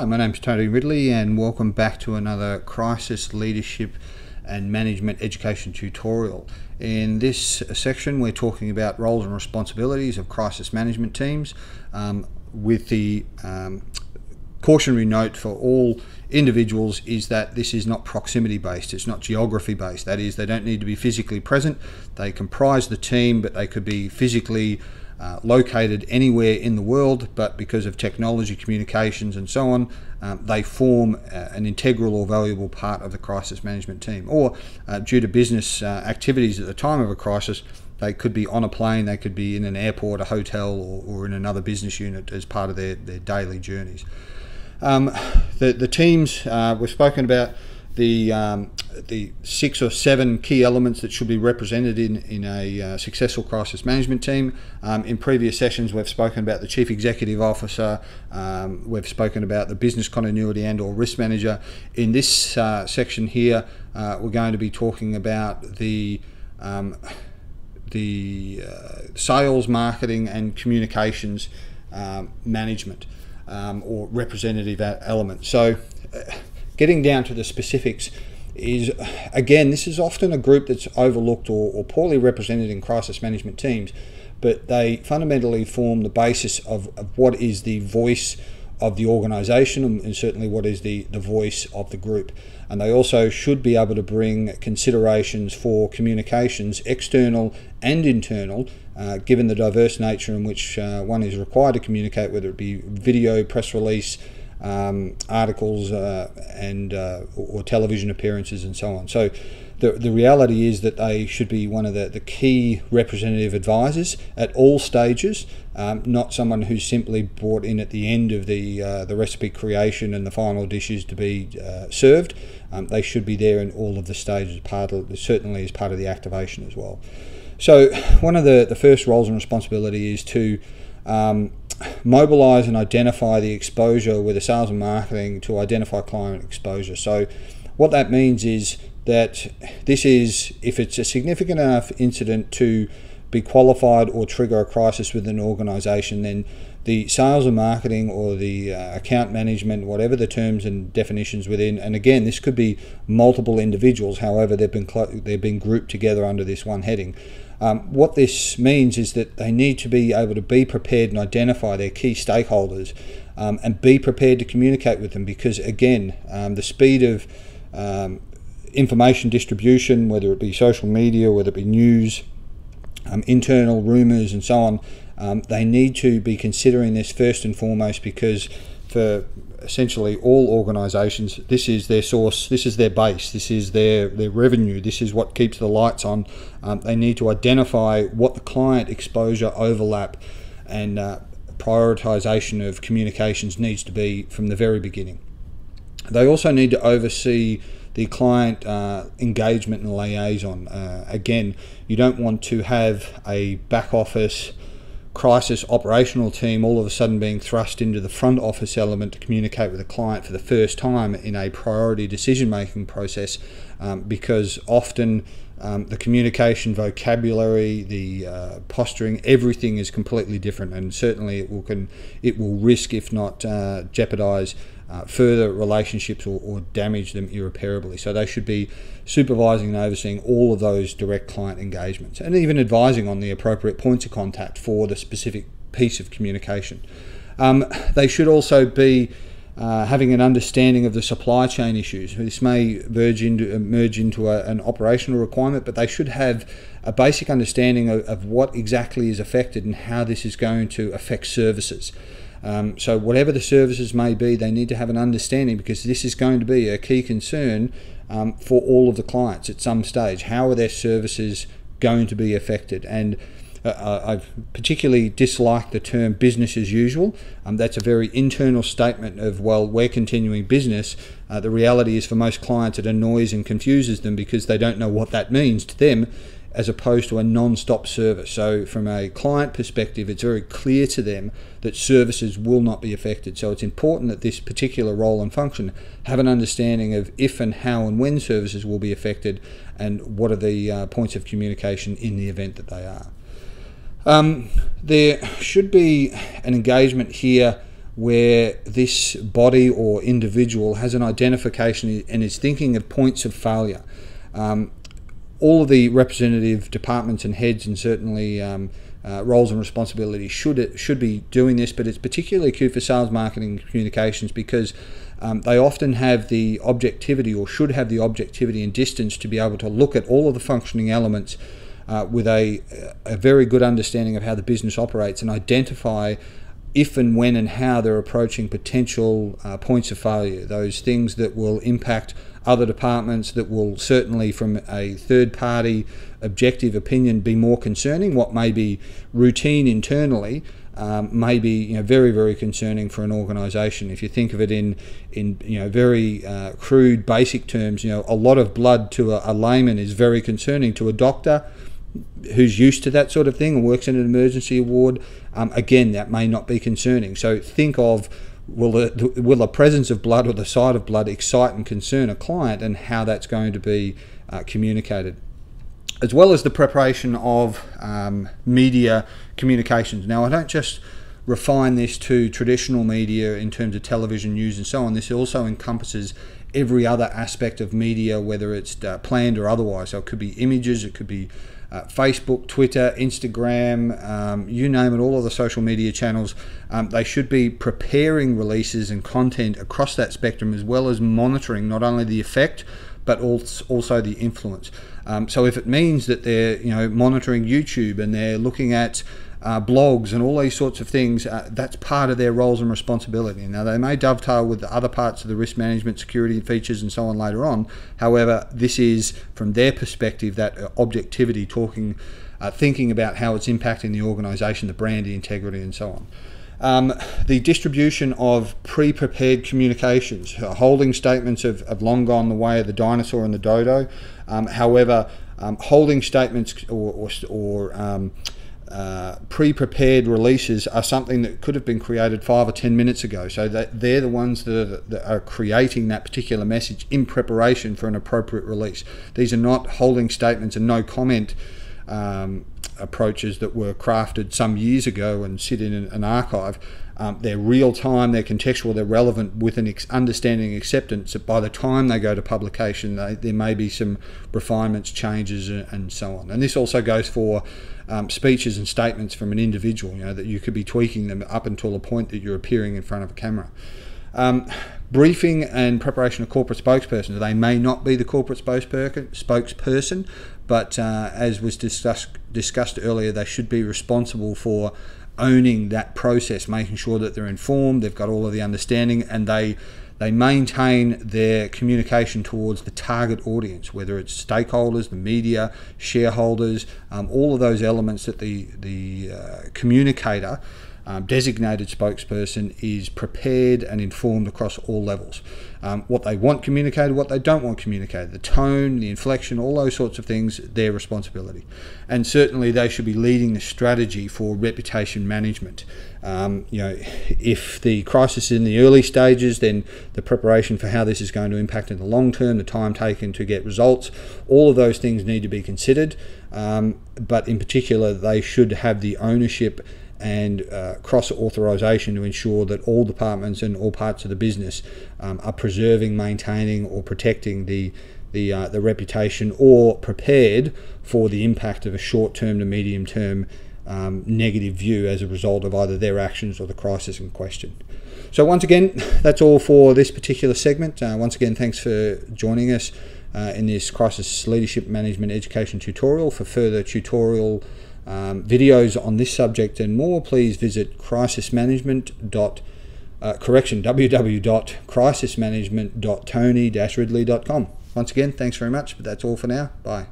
Hi, my name's Tony Ridley and welcome back to another Crisis Leadership and Management Education tutorial. In this section we're talking about roles and responsibilities of crisis management teams with the cautionary note for all individuals is that this is not proximity based, it's not geography based. That is, they don't need to be physically present. They comprise the team, but they could be physically located anywhere in the world, but because of technology, communications and so on, they form an integral or valuable part of the crisis management team. Or due to business activities at the time of a crisis, they could be on a plane, they could be in an airport, a hotel, or in another business unit as part of their daily journeys. The teams, we've spoken about the 6 or 7 key elements that should be represented in a successful crisis management team. In previous sessions we've spoken about the Chief Executive Officer, we've spoken about the business continuity and or risk manager. In this section here we're going to be talking about the sales, marketing and communications management or representative element. So getting down to the specifics is, again, this is often a group that's overlooked or poorly represented in crisis management teams, but they fundamentally form the basis of what is the voice of the organisation and certainly what is the voice of the group. And they also should be able to bring considerations for communications, external and internal, given the diverse nature in which one is required to communicate, whether it be video, press release, articles or television appearances and so on. So the reality is that they should be one of the key representative advisors at all stages, not someone who's simply brought in at the end of the recipe creation and the final dishes to be served. They should be there in all of the stages, certainly as part of the activation as well. So one of the first roles and responsibility is to mobilize and identify the exposure with the sales and marketing to identify client exposure. So what that means is that this is, if it's a significant enough incident to be qualified or trigger a crisis within an organization, then the sales and marketing or the account management, whatever the terms and definitions within, and again this could be multiple individuals, however they've been grouped together under this one heading. What this means is that they need to be able to be prepared and identify their key stakeholders and be prepared to communicate with them, because again the speed of information distribution, whether it be social media, whether it be news, internal rumours and so on, they need to be considering this first and foremost, because for essentially all organisations this is their source, this is their base, this is their revenue, this is what keeps the lights on. They need to identify what the client exposure overlap and prioritisation of communications needs to be from the very beginning. They also need to oversee the client engagement and liaison. Again, you don't want to have a back office crisis operational team all of a sudden being thrust into the front office element to communicate with a client for the first time in a priority decision making process, because often the communication vocabulary, the posturing, everything is completely different, and certainly it will risk, if not jeopardize further relationships or damage them irreparably. So they should be supervising and overseeing all of those direct client engagements and even advising on the appropriate points of contact for the specific piece of communication. They should also be having an understanding of the supply chain issues. This may merge into an operational requirement, but they should have a basic understanding of what exactly is affected and how this is going to affect services. So whatever the services may be, they need to have an understanding, because this is going to be a key concern for all of the clients at some stage. How are their services going to be affected? And I've particularly disliked the term business as usual. That's a very internal statement of, well, we're continuing business. The reality is for most clients it annoys and confuses them because they don't know what that means to them, as opposed to a non-stop service. So from a client perspective, it's very clear to them that services will not be affected. So it's important that this particular role and function have an understanding of if and how and when services will be affected, and what are the points of communication in the event that they are. There should be an engagement here where this body or individual has an identification and is thinking of points of failure. All of the representative departments and heads, and certainly roles and responsibilities should be doing this, but it's particularly acute for sales, marketing, and communications, because they often have the objectivity, or should have the objectivity and distance, to be able to look at all of the functioning elements with a very good understanding of how the business operates, and identify if and when and how they're approaching potential points of failure, those things that will impact other departments, that will certainly, from a third-party objective opinion, be more concerning. What may be routine internally may be very, very concerning for an organisation. If you think of it in very crude, basic terms, a lot of blood to a layman is very concerning. To a doctor who's used to that sort of thing and works in an emergency ward, again, that may not be concerning. So think of, will the presence of blood or the sight of blood excite and concern a client, and how that's going to be communicated, as well as the preparation of media communications. Now, I don't just refine this to traditional media in terms of television, news and so on. This also encompasses every other aspect of media, whether it's planned or otherwise. So it could be images, it could be Facebook, Twitter, Instagram, you name it, all of the social media channels. They should be preparing releases and content across that spectrum, as well as monitoring not only the effect but also the influence. So if it means that they're monitoring YouTube and they're looking at blogs and all these sorts of things, that's part of their roles and responsibility. Now, they may dovetail with the other parts of the risk management, security features and so on later on. However, this is, from their perspective, that objectivity, thinking about how it's impacting the organisation, the brand, the integrity and so on. The distribution of pre-prepared communications. Holding statements have long gone the way of the dinosaur and the dodo. However, holding statements or pre-prepared releases are something that could have been created 5 or 10 minutes ago. So they're the ones that are creating that particular message in preparation for an appropriate release. These are not holding statements and no comment approaches that were crafted some years ago and sit in an archive. They're real time, they're contextual, they're relevant, with an understanding acceptance that by the time they go to publication, there may be some refinements, changes and so on. And this also goes for speeches and statements from an individual, that you could be tweaking them up until a point that you're appearing in front of a camera. Briefing and preparation of corporate spokespersons. They may not be the corporate spokesperson, but as was discussed earlier, they should be responsible for owning that process, making sure that they're informed, they've got all of the understanding, and they maintain their communication towards the target audience, whether it's stakeholders, the media, shareholders, all of those elements that the communicator, designated spokesperson, is prepared and informed across all levels. What they want communicated, what they don't want communicated, the tone, the inflection, all those sorts of things, their responsibility. And certainly they should be leading the strategy for reputation management. If the crisis is in the early stages, then the preparation for how this is going to impact in the long term, the time taken to get results, all of those things need to be considered. But in particular, they should have the ownership and cross-authorization to ensure that all departments and all parts of the business are preserving, maintaining or protecting the reputation, or prepared for the impact of a short-term to medium-term negative view as a result of either their actions or the crisis in question. So once again, that's all for this particular segment. Once again, thanks for joining us in this Crisis Leadership Management Education tutorial. For further tutorial videos on this subject and more, please visit www.crisismanagement.tony-ridley.com. Once again, thanks very much, but that's all for now. Bye.